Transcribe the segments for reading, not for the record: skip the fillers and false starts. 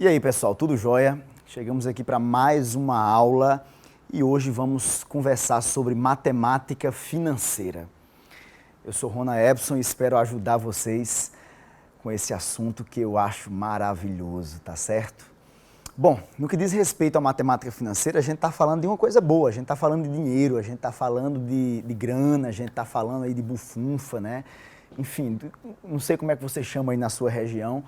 E aí, pessoal, tudo jóia? Chegamos aqui para mais uma aula e hoje vamos conversar sobre matemática financeira. Eu sou Rona Epson e espero ajudar vocês com esse assunto que eu acho maravilhoso, tá certo? Bom, no que diz respeito à matemática financeira, a gente está falando de uma coisa boa, a gente está falando de dinheiro, a gente está falando de grana, a gente está falando aí de bufunfa, né? Enfim, não sei como é que você chama aí na sua região,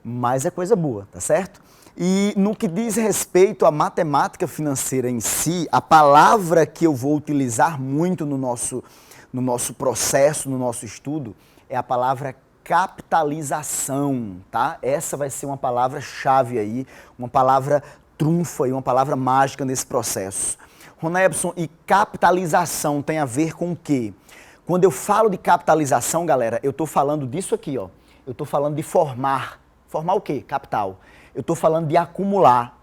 mas é coisa boa, tá certo? E no que diz respeito à matemática financeira em si, a palavra que eu vou utilizar muito no nosso processo, no nosso estudo, é a palavra capitalização, tá? Essa vai ser uma palavra-chave aí, uma palavra trunfa e uma palavra mágica nesse processo. Rona Epson, e capitalização tem a ver com o quê? Quando eu falo de capitalização, galera, eu estou falando disso aqui, ó. Eu estou falando de formar. Formar o quê? Capital. Eu estou falando de acumular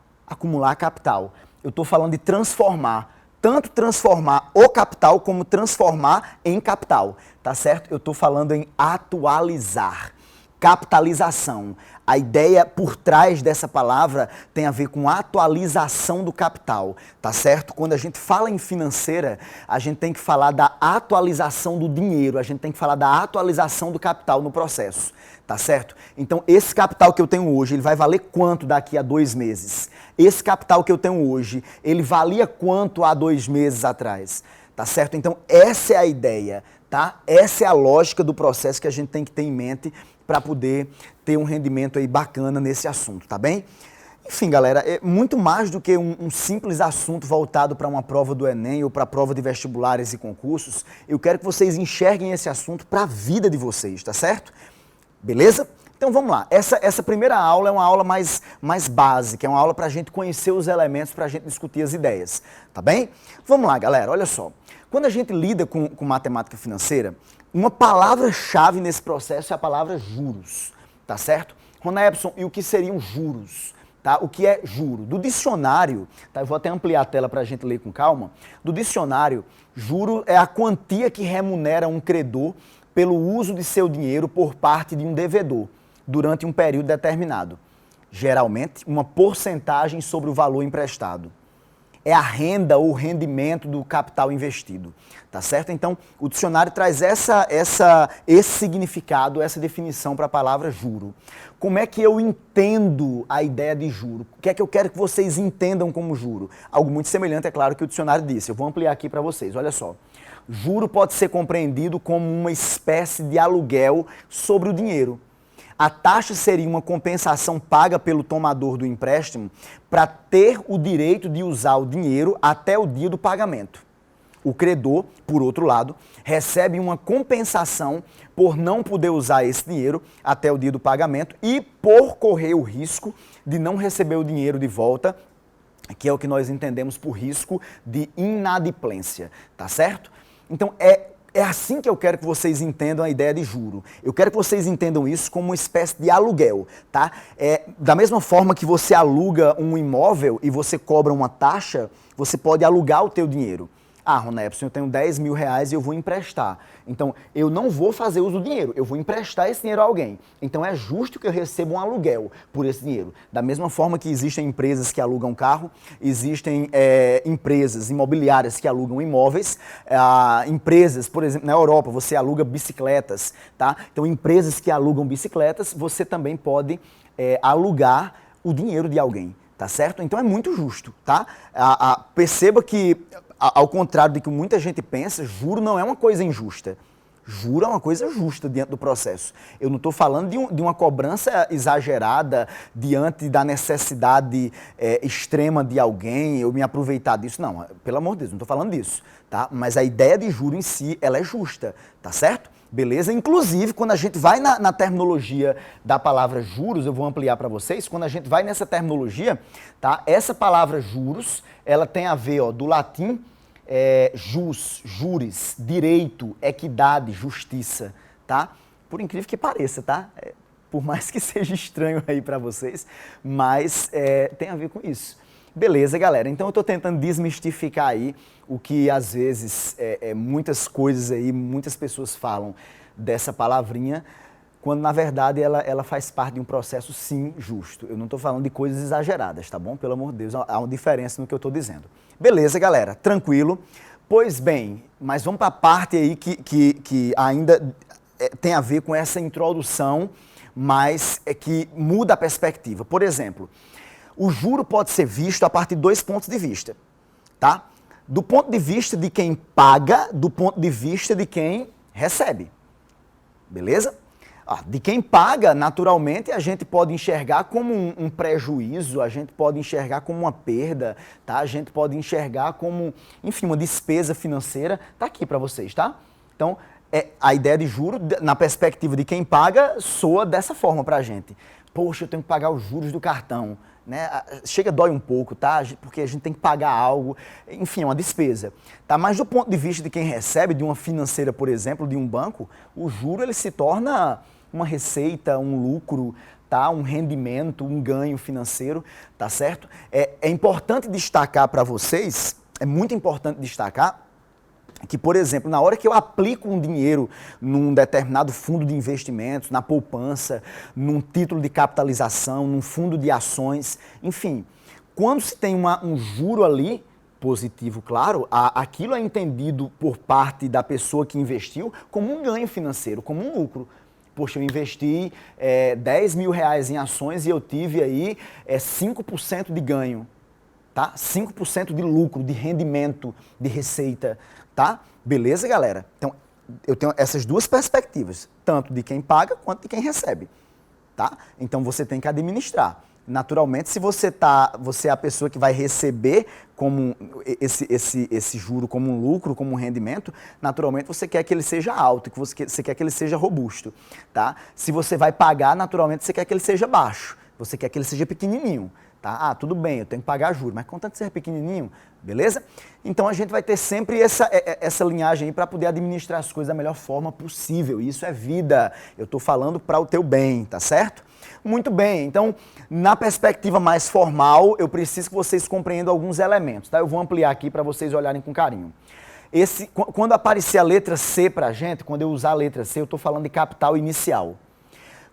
capital. Eu estou falando de transformar, tanto transformar o capital como transformar em capital, tá certo? Eu estou falando em atualizar, capitalização. A ideia por trás dessa palavra tem a ver com atualização do capital, tá certo? Quando a gente fala em financeira, a gente tem que falar da atualização do dinheiro, a gente tem que falar da atualização do capital no processo, tá certo? Então, esse capital que eu tenho hoje, ele vai valer quanto daqui a 2 meses? Esse capital que eu tenho hoje, ele valia quanto há 2 meses atrás? Tá certo? Então, essa é a ideia, tá? Essa é a lógica do processo que a gente tem que ter em mente para poder ter um rendimento aí bacana nesse assunto, tá bem? Enfim, galera, é muito mais do que um simples assunto voltado para uma prova do Enem ou para a prova de vestibulares e concursos. Eu quero que vocês enxerguem esse assunto para a vida de vocês, tá certo? Beleza? Então vamos lá. Essa primeira aula é uma aula mais básica, é uma aula para a gente conhecer os elementos, para a gente discutir as ideias, tá bem? Vamos lá, galera, olha só. Quando a gente lida com matemática financeira, uma palavra-chave nesse processo é a palavra juros, tá certo? Rona Epson, e o que seriam juros? Tá? O que é juro? Do dicionário, tá? Eu vou até ampliar a tela para a gente ler com calma. Do dicionário, juro é a quantia que remunera um credor pelo uso de seu dinheiro por parte de um devedor durante um período determinado. Geralmente, uma porcentagem sobre o valor emprestado. É a renda ou rendimento do capital investido, tá certo? Então, o dicionário traz esse significado, essa definição para a palavra juro. Como é que eu entendo a ideia de juro? O que é que eu quero que vocês entendam como juro? Algo muito semelhante, é claro, que o dicionário disse. Eu vou ampliar aqui para vocês, olha só. Juro pode ser compreendido como uma espécie de aluguel sobre o dinheiro. A taxa seria uma compensação paga pelo tomador do empréstimo para ter o direito de usar o dinheiro até o dia do pagamento. O credor, por outro lado, recebe uma compensação por não poder usar esse dinheiro até o dia do pagamento e por correr o risco de não receber o dinheiro de volta, que é o que nós entendemos por risco de inadimplência, tá certo? Então, é assim que eu quero que vocês entendam a ideia de juro. Eu quero que vocês entendam isso como uma espécie de aluguel, tá? Da mesma forma que você aluga um imóvel e você cobra uma taxa, você pode alugar o teu dinheiro. Ah, Rona Epson, eu tenho 10 mil reais e eu vou emprestar. Então, eu não vou fazer uso do dinheiro, eu vou emprestar esse dinheiro a alguém. Então, é justo que eu receba um aluguel por esse dinheiro. Da mesma forma que existem empresas que alugam carro, existem empresas imobiliárias que alugam imóveis, empresas, por exemplo, na Europa, você aluga bicicletas, tá? Então, empresas que alugam bicicletas, você também pode alugar o dinheiro de alguém, tá certo? Então, é muito justo, tá? Perceba que ao contrário do que muita gente pensa, juro não é uma coisa injusta. Juro é uma coisa justa diante do processo. Eu não estou falando de uma cobrança exagerada diante da necessidade extrema de alguém, eu me aproveitar disso. Não, pelo amor de Deus, não estou falando disso. Tá? Mas a ideia de juro em si, ela é justa, tá certo? Beleza? Inclusive, quando a gente vai na terminologia da palavra juros, eu vou ampliar para vocês, quando a gente vai nessa terminologia, tá? Essa palavra juros, ela tem a ver, ó, do latim, jus, juris, direito, equidade, justiça, tá? Por incrível que pareça, tá? Por mais que seja estranho aí para vocês, mas tem a ver com isso. Beleza, galera? Então eu estou tentando desmistificar aí o que às vezes muitas coisas aí, muitas pessoas falam dessa palavrinha quando na verdade ela faz parte de um processo, sim, justo. Eu não estou falando de coisas exageradas, tá bom? Pelo amor de Deus, há uma diferença no que eu estou dizendo. Beleza, galera, tranquilo. Pois bem, mas vamos para a parte aí que ainda tem a ver com essa introdução, mas que muda a perspectiva. Por exemplo, o juro pode ser visto a partir de 2 pontos de vista, tá? Do ponto de vista de quem paga, do ponto de vista de quem recebe. Beleza? De quem paga, naturalmente, a gente pode enxergar como um prejuízo, a gente pode enxergar como uma perda, tá? A gente pode enxergar como, enfim, uma despesa financeira. Tá aqui para vocês, tá? Então, a ideia de juro, na perspectiva de quem paga, soa dessa forma para a gente. Poxa, eu tenho que pagar os juros do cartão. Né? Chega, dói um pouco, tá? Porque a gente tem que pagar algo, enfim, é uma despesa. Tá? Mas do ponto de vista de quem recebe, de uma financeira, por exemplo, de um banco, o juro ele se torna uma receita, um lucro, tá? Um rendimento, um ganho financeiro, tá certo? É importante destacar para vocês, é muito importante destacar, que, por exemplo, na hora que eu aplico um dinheiro num determinado fundo de investimentos, na poupança, num título de capitalização, num fundo de ações, enfim, quando se tem um juro ali, positivo, claro, aquilo é entendido por parte da pessoa que investiu como um ganho financeiro, como um lucro. Poxa, eu investi 10 mil reais em ações e eu tive aí 5% de ganho, tá? 5% de lucro, de rendimento, de receita. Tá? Beleza, galera? Então, eu tenho essas duas perspectivas, tanto de quem paga quanto de quem recebe. Tá? Então, você tem que administrar. Naturalmente, se você é a pessoa que vai receber como esse juro como um lucro, como um rendimento, naturalmente você quer que ele seja alto, que você quer que ele seja robusto. Tá? Se você vai pagar, naturalmente você quer que ele seja baixo, você quer que ele seja pequenininho. Tá? Tudo bem, eu tenho que pagar juros, mas contanto que seja pequenininho, beleza? Então a gente vai ter sempre essa linhagem aí para poder administrar as coisas da melhor forma possível. Isso é vida, eu estou falando para o teu bem, tá certo? Muito bem, então na perspectiva mais formal, eu preciso que vocês compreendam alguns elementos, tá? Eu vou ampliar aqui para vocês olharem com carinho. Quando aparecer a letra C para a gente, quando eu usar a letra C, eu estou falando de capital inicial.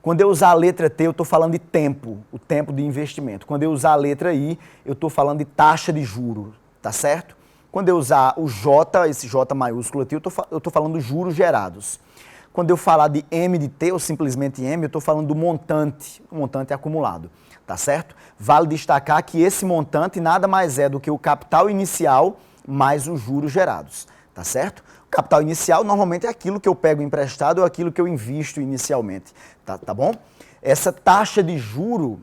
Quando eu usar a letra T, eu estou falando de tempo, o tempo de investimento. Quando eu usar a letra I, eu estou falando de taxa de juro, tá certo? Quando eu usar o J, esse J maiúsculo aqui, eu estou falando dos juros gerados. Quando eu falar de M de T, ou simplesmente M, eu estou falando do montante, o montante acumulado, tá certo? Vale destacar que esse montante nada mais é do que o capital inicial mais os juros gerados, tá certo? O capital inicial normalmente é aquilo que eu pego emprestado ou aquilo que eu invisto inicialmente, tá bom? Essa taxa de juro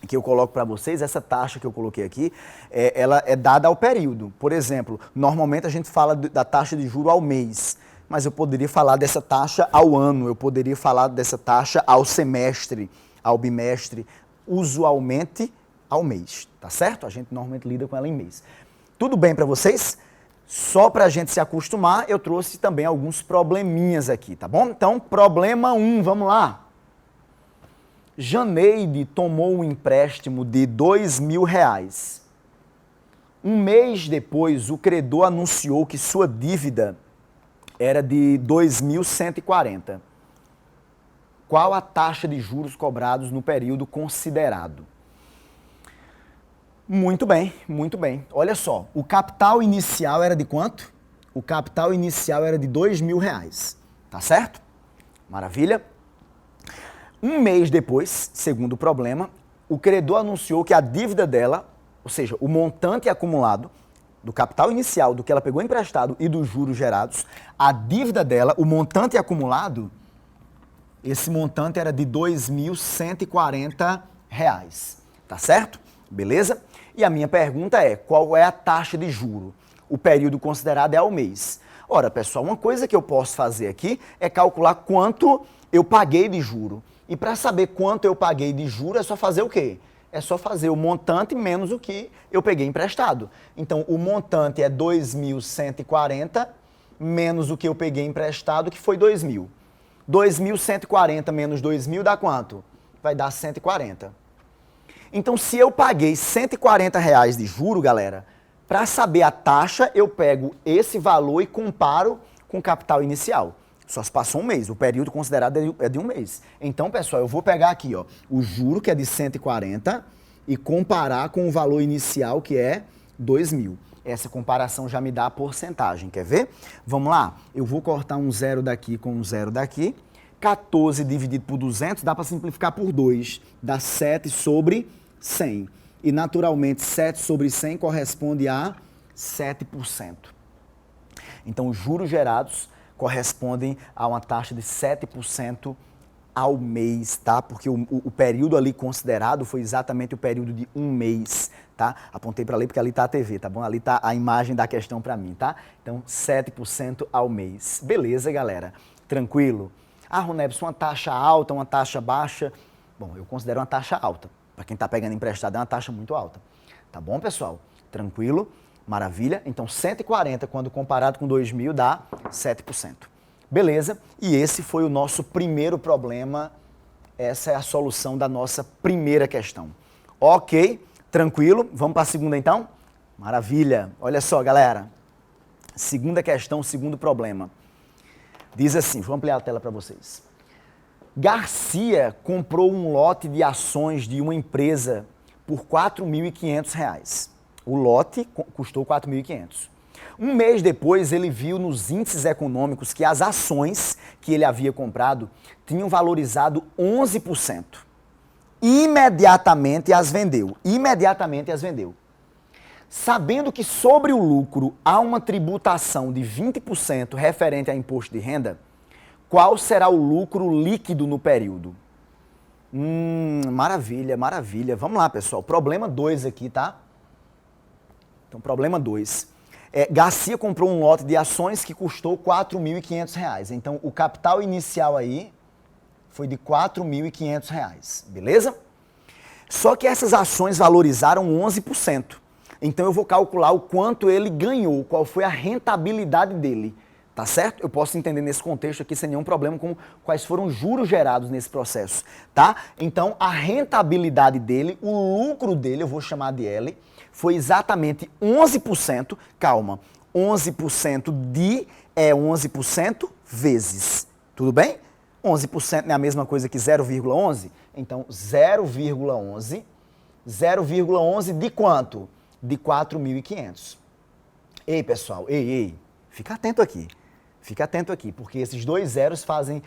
que eu coloco para vocês, essa taxa que eu coloquei aqui, ela é dada ao período. Por exemplo, normalmente a gente fala da taxa de juro ao mês, mas eu poderia falar dessa taxa ao ano, eu poderia falar dessa taxa ao semestre, ao bimestre, usualmente ao mês, tá certo? A gente normalmente lida com ela em mês. Tudo bem para vocês? Só para a gente se acostumar, eu trouxe também alguns probleminhas aqui, tá bom? Então, problema 1, vamos lá. Janeide tomou um empréstimo de R$2.000. Um mês depois, o credor anunciou que sua dívida era de R$2.140. Qual a taxa de juros cobrados no período considerado? Muito bem, muito bem. Olha só, o capital inicial era de quanto? O capital inicial era de R$2.000, tá certo? Maravilha. Um mês depois, segundo o problema, o credor anunciou que a dívida dela, ou seja, o montante acumulado do capital inicial, do que ela pegou emprestado e dos juros gerados, a dívida dela, o montante acumulado, esse montante era de R$2.140, tá certo? Beleza? E a minha pergunta é, qual é a taxa de juro? O período considerado é ao mês. Ora, pessoal, uma coisa que eu posso fazer aqui é calcular quanto eu paguei de juro. E para saber quanto eu paguei de juro, é só fazer o quê? É só fazer o montante menos o que eu peguei emprestado. Então, o montante é 2.140 menos o que eu peguei emprestado, que foi 2.000. 2.140 menos 2.000 dá quanto? Vai dar 140. Então, se eu paguei R$140 de juro, galera, para saber a taxa, eu pego esse valor e comparo com o capital inicial. Só se passou um mês, o período considerado é de um mês. Então, pessoal, eu vou pegar aqui, ó, o juro, que é de 140, e comparar com o valor inicial, que é 2.000. Essa comparação já me dá a porcentagem, quer ver? Vamos lá, eu vou cortar um zero daqui com um zero daqui. 14 dividido por 200 dá para simplificar por 2, dá 7 sobre 100. E, naturalmente, 7 sobre 100 corresponde a 7%. Então, os juros gerados correspondem a uma taxa de 7% ao mês, tá? Porque o período ali considerado foi exatamente o período de um mês, tá? Apontei para ali porque ali está a TV, tá bom? Ali está a imagem da questão para mim, tá? Então, 7% ao mês. Beleza, galera? Tranquilo? Ah, Ronebson, uma taxa alta, uma taxa baixa? Bom, eu considero uma taxa alta. Para quem está pegando emprestado, é uma taxa muito alta. Tá bom, pessoal? Tranquilo? Maravilha? Então, 140, quando comparado com 2.000, dá 7%. Beleza? E esse foi o nosso primeiro problema. Essa é a solução da nossa primeira questão. Ok? Tranquilo? Vamos para a segunda, então? Maravilha! Olha só, galera. Segunda questão, segundo problema. Diz assim, vou ampliar a tela para vocês. Garcia comprou um lote de ações de uma empresa por R$ 4.500. O lote custou 4.500. Um mês depois, ele viu nos índices econômicos que as ações que ele havia comprado tinham valorizado 11%. Imediatamente as vendeu. Sabendo que sobre o lucro há uma tributação de 20% referente a imposto de renda, qual será o lucro líquido no período? Maravilha, maravilha. Vamos lá, pessoal. Problema 2 aqui, tá? Então, problema 2. Garcia comprou um lote de ações que custou R$ 4.500. Então, o capital inicial aí foi de R$ 4.500, beleza? Só que essas ações valorizaram 11%. Então, eu vou calcular o quanto ele ganhou, qual foi a rentabilidade dele, tá certo? Eu posso entender nesse contexto aqui sem nenhum problema com quais foram os juros gerados nesse processo, tá? Então, a rentabilidade dele, o lucro dele, eu vou chamar de L, foi exatamente 11%, calma, 11% de 11% vezes, tudo bem? 11% não é a mesma coisa que 0,11? Então, 0,11 de quanto? De 4.500. Ei, pessoal, ei, fica atento aqui, porque esses dois zeros fazem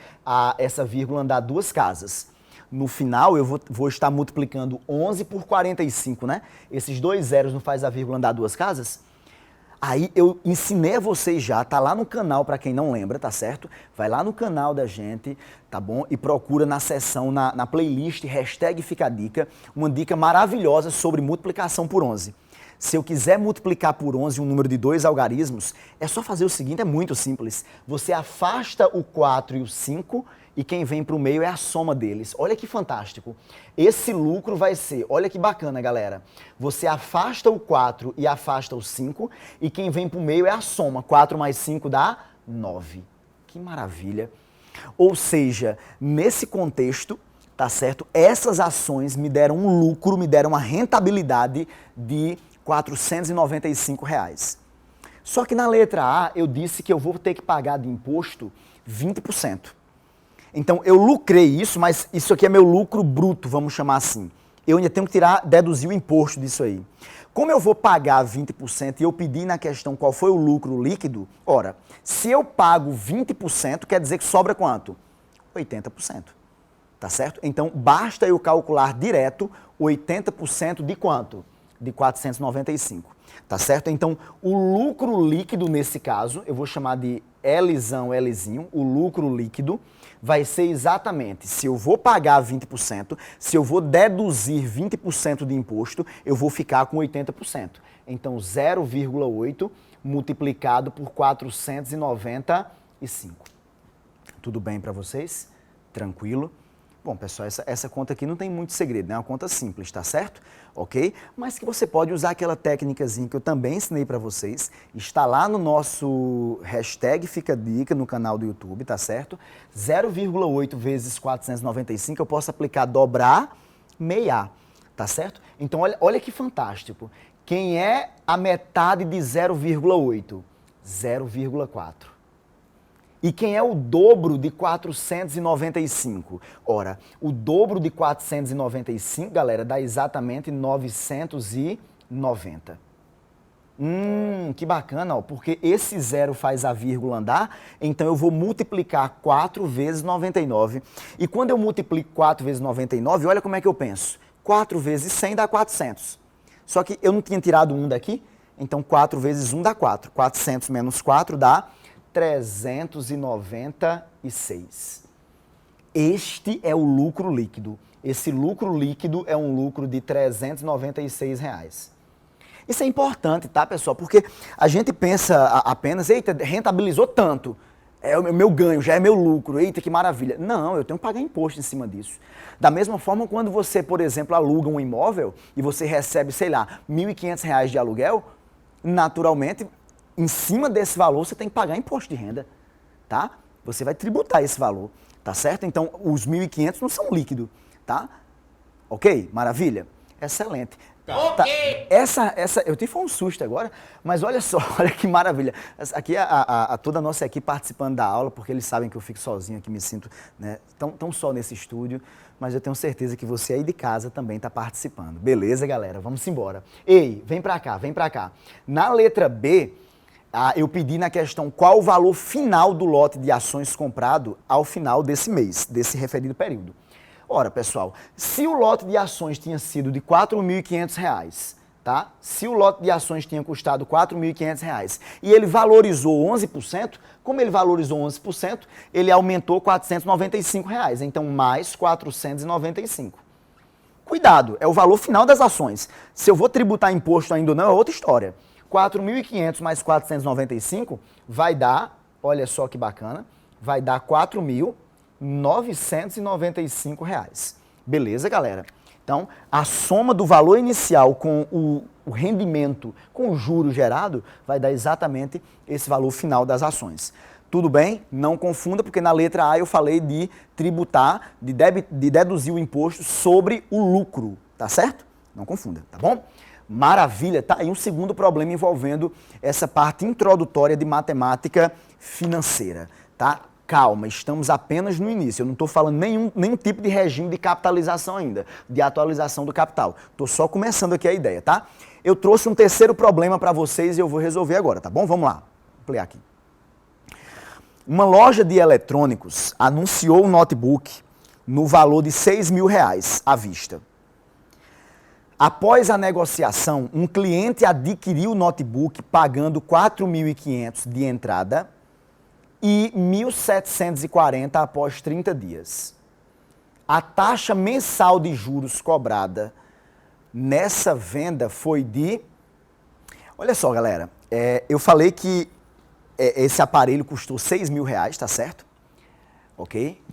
essa vírgula andar duas casas. No final, eu vou estar multiplicando 11 por 45, né? Esses dois zeros não faz a vírgula andar duas casas? Aí eu ensinei a vocês já, tá lá no canal, para quem não lembra, tá certo? Vai lá no canal da gente, tá bom? E procura na seção, na playlist, #FicaDica, uma dica maravilhosa sobre multiplicação por 11. Se eu quiser multiplicar por 11 um número de 2 algarismos, é só fazer o seguinte, é muito simples. Você afasta o 4 e o 5 e quem vem para o meio é a soma deles. Olha que fantástico. Esse lucro vai ser, olha que bacana, galera. Você afasta o 4 e afasta o 5 e quem vem para o meio é a soma. 4 mais 5 dá 9. Que maravilha. Ou seja, nesse contexto, tá certo? Essas ações me deram um lucro, me deram uma rentabilidade de R$ 495. Só que na letra A eu disse que eu vou ter que pagar de imposto 20%. Então eu lucrei isso, mas isso aqui é meu lucro bruto, vamos chamar assim. Eu ainda tenho que deduzir o imposto disso aí. Como eu vou pagar 20% e eu pedi na questão qual foi o lucro líquido, ora, se eu pago 20%, quer dizer que sobra quanto? 80%. Tá certo? Então basta eu calcular direto 80% de quanto? De 495, tá certo? Então, o lucro líquido nesse caso, eu vou chamar de Lzinho, o lucro líquido vai ser exatamente, se eu vou pagar 20%, se eu vou deduzir 20% de imposto, eu vou ficar com 80%. Então, 0,8 multiplicado por 495. Tudo bem para vocês? Tranquilo? Bom, pessoal, essa conta aqui não tem muito segredo, né? É uma conta simples, tá certo? Ok? Mas que você pode usar aquela técnicazinha que eu também ensinei para vocês. Está lá no nosso #FicaDica no canal do YouTube, tá certo? 0,8 vezes 495 eu posso aplicar dobrar, meiar, tá certo? Então, olha que fantástico. Quem é a metade de 0,8? 0,4. E quem é o dobro de 495? Ora, o dobro de 495, galera, dá exatamente 990. Que bacana, ó, porque esse zero faz a vírgula andar, então eu vou multiplicar 4 vezes 99. E quando eu multiplico 4 vezes 99, olha como é que eu penso. 4 vezes 100 dá 400. Só que eu não tinha tirado 1 daqui, então 4 vezes 1 dá 4. 400 menos 4 dá 396. Este é o lucro líquido. Esse lucro líquido é um lucro de R$ 396. Isso é importante, tá, pessoal? Porque a gente pensa apenas, eita, rentabilizou tanto, é o meu ganho, já é meu lucro, eita, que maravilha. Não, eu tenho que pagar imposto em cima disso. Da mesma forma, quando você, por exemplo, aluga um imóvel e você recebe, sei lá, R$ 1.500 de aluguel, naturalmente, em cima desse valor, você tem que pagar imposto de renda, tá? Você vai tributar esse valor, tá certo? Então, os 1.500 não são líquido, tá? Ok? Maravilha? Excelente. Tá. Eu tive um susto agora, mas olha só, olha que maravilha. Aqui toda a nossa equipe participando da aula, porque eles sabem que eu fico sozinho aqui, me sinto, né, tão só nesse estúdio, mas eu tenho certeza que você aí de casa também está participando. Beleza, galera? Vamos embora. Ei, vem pra cá, vem pra cá. Na letra B, eu pedi na questão qual o valor final do lote de ações comprado ao final desse mês, desse referido período. Ora, pessoal, se o lote de ações tinha sido de R$ 4.500, tá? Se o lote de ações tinha custado R$ 4.500 e ele valorizou 11%, como ele valorizou 11%, ele aumentou R$ 495, então mais 495. Cuidado, é o valor final das ações. Se eu vou tributar imposto ainda ou não, é outra história. 4.500 mais 495 vai dar, olha só que bacana, vai dar R$ 4.995. Beleza, galera? Então, a soma do valor inicial com o rendimento, com o juro gerado, vai dar exatamente esse valor final das ações. Tudo bem? Não confunda, porque na letra A eu falei de tributar, de deduzir o imposto sobre o lucro, tá certo? Não confunda, tá bom? Maravilha, tá aí um segundo problema envolvendo essa parte introdutória de matemática financeira, tá? Calma, estamos apenas no início, eu não estou falando nenhum tipo de regime de capitalização ainda, de atualização do capital. Estou só começando aqui a ideia, tá? Eu trouxe um terceiro problema para vocês e eu vou resolver agora, tá bom? Vamos lá, vou ampliar aqui. Uma loja de eletrônicos anunciou um notebook no valor de R$ 6.000 à vista. Após a negociação, um cliente adquiriu o notebook pagando R$ 4.500 de entrada e R$ 1.740 após 30 dias. A taxa mensal de juros cobrada nessa venda foi de... Olha só, galera, eu falei que esse aparelho custou R$ 6.000, tá certo? Ok? R$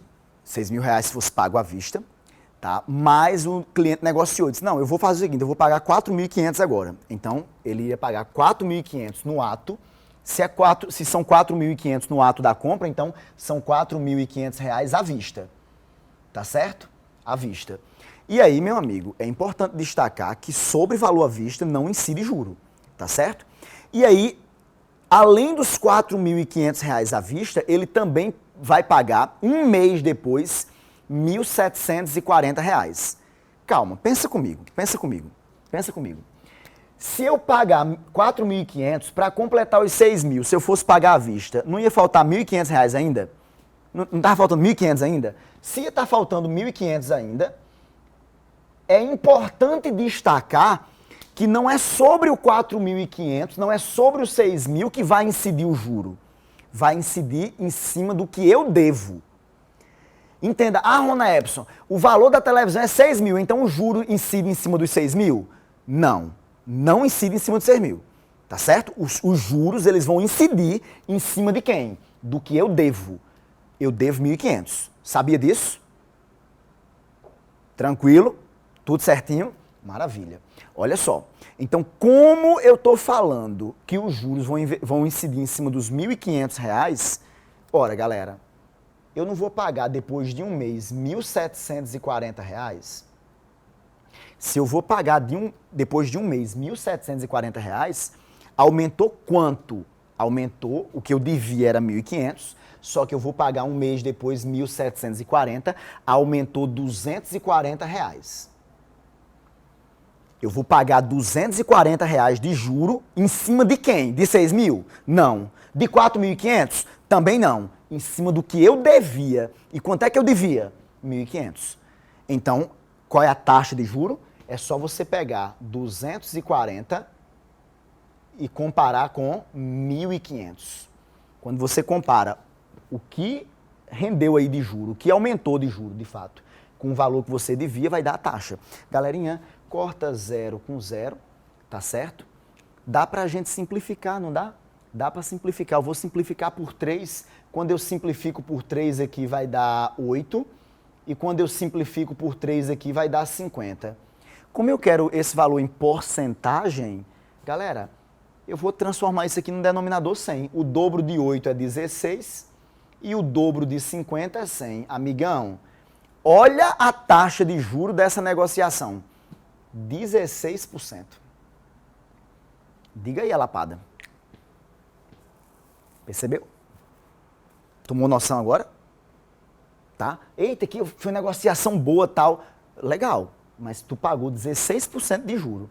6.000 se fosse pago à vista. Tá? Mas o cliente negociou, disse, não, eu vou fazer o seguinte, eu vou pagar 4.500 agora. Então, ele ia pagar 4.500 no ato. Se são 4.500 no ato da compra, então são 4.500 à vista. Tá certo? À vista. E aí, meu amigo, é importante destacar que sobre valor à vista não incide juro. Tá certo? E aí, além dos 4.500 à vista, ele também vai pagar um mês depois R$ 1.740. Calma, pensa comigo. Se eu pagar 4.500 para completar os 6.000, se eu fosse pagar à vista, não ia faltar R$ 1.500 ainda? Não estava faltando 1.500 ainda? Se está faltando 1.500 ainda, é importante destacar que não é sobre o 4.500, não é sobre os 6.000 que vai incidir o juro. Vai incidir em cima do que eu devo. Entenda, Rona Epson, o valor da televisão é 6.000, então o juro incide em cima dos 6.000? Não incide em cima dos 6.000, tá certo? Os juros, eles vão incidir em cima de quem? Do que eu devo. Eu devo 1.500. Sabia disso? Tranquilo? Tudo certinho? Maravilha. Olha só, então como eu estou falando que os juros vão incidir em cima dos R$ 1.500, ora, galera, eu não vou pagar depois de um mês R$ 1.740. Se eu vou pagar depois de um mês R$ 1.740, aumentou quanto? Aumentou, o que eu devia era R$ 1.500, só que eu vou pagar um mês depois 1.740, aumentou R$240. Eu vou pagar R$240 de juro em cima de quem? De 6 mil? Não. De 4.500? Também não. Em cima do que eu devia. E quanto é que eu devia? 1.500. Então, qual é a taxa de juro? É só você pegar 240 e comparar com 1.500. Quando você compara o que rendeu aí de juro, o que aumentou de juro, de fato, com o valor que você devia, vai dar a taxa. Galerinha, corta 0 com 0, tá certo? Dá pra gente simplificar, não dá? Dá pra simplificar. Eu vou simplificar por 3. Quando eu simplifico por 3 aqui, vai dar 8. E quando eu simplifico por 3 aqui, vai dar 50. Como eu quero esse valor em porcentagem, galera, eu vou transformar isso aqui no denominador 100. O dobro de 8 é 16 e o dobro de 50 é 100. Amigão, olha a taxa de juro dessa negociação. 16%. Diga aí a lapada. Percebeu? Tomou noção agora? Tá? Eita, aqui foi negociação boa, tal. Legal, mas tu pagou 16% de juro.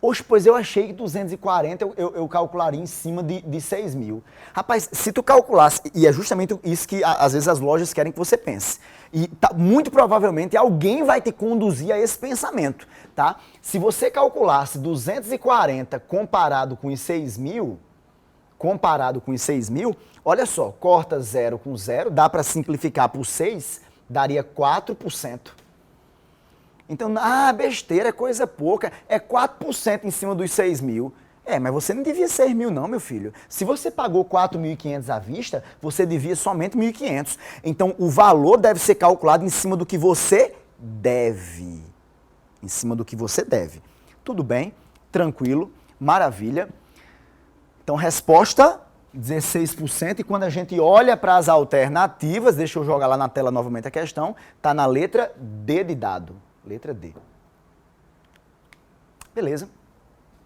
Oxe, pois eu achei que 240 eu calcularia em cima de 6 mil. Rapaz, se tu calculasse, e é justamente isso que às vezes as lojas querem que você pense. E muito provavelmente alguém vai te conduzir a esse pensamento, tá? Se você calculasse 240 comparado com os 6 mil, olha só, corta 0 com 0, dá para simplificar por 6, daria 4%. Então, besteira, é coisa pouca, é 4% em cima dos 6 mil. Mas você não devia 6 mil não, meu filho. Se você pagou 4.500 à vista, você devia somente 1.500. Então, o valor deve ser calculado em cima do que você deve. Em cima do que você deve. Tudo bem, tranquilo, maravilha. Então, resposta 16%. E quando a gente olha para as alternativas, deixa eu jogar lá na tela novamente a questão, está na letra D de dado. Letra D. Beleza.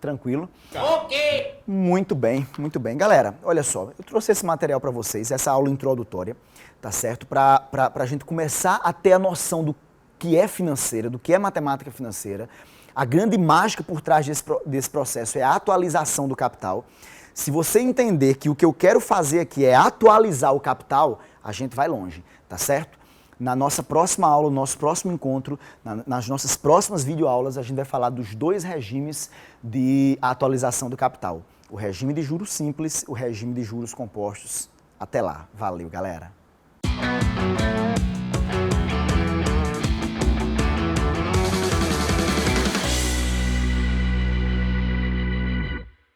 Tranquilo. Ok. Muito bem, muito bem. Galera, olha só, eu trouxe esse material para vocês, essa aula introdutória, tá certo? Para a gente começar a ter a noção do que é financeira, do que é matemática financeira. A grande mágica por trás desse processo é a atualização do capital. Se você entender que o que eu quero fazer aqui é atualizar o capital, a gente vai longe, tá certo? Na nossa próxima aula, no nosso próximo encontro, nas nossas próximas videoaulas, a gente vai falar dos 2 regimes de atualização do capital. O regime de juros simples, o regime de juros compostos. Até lá. Valeu, galera.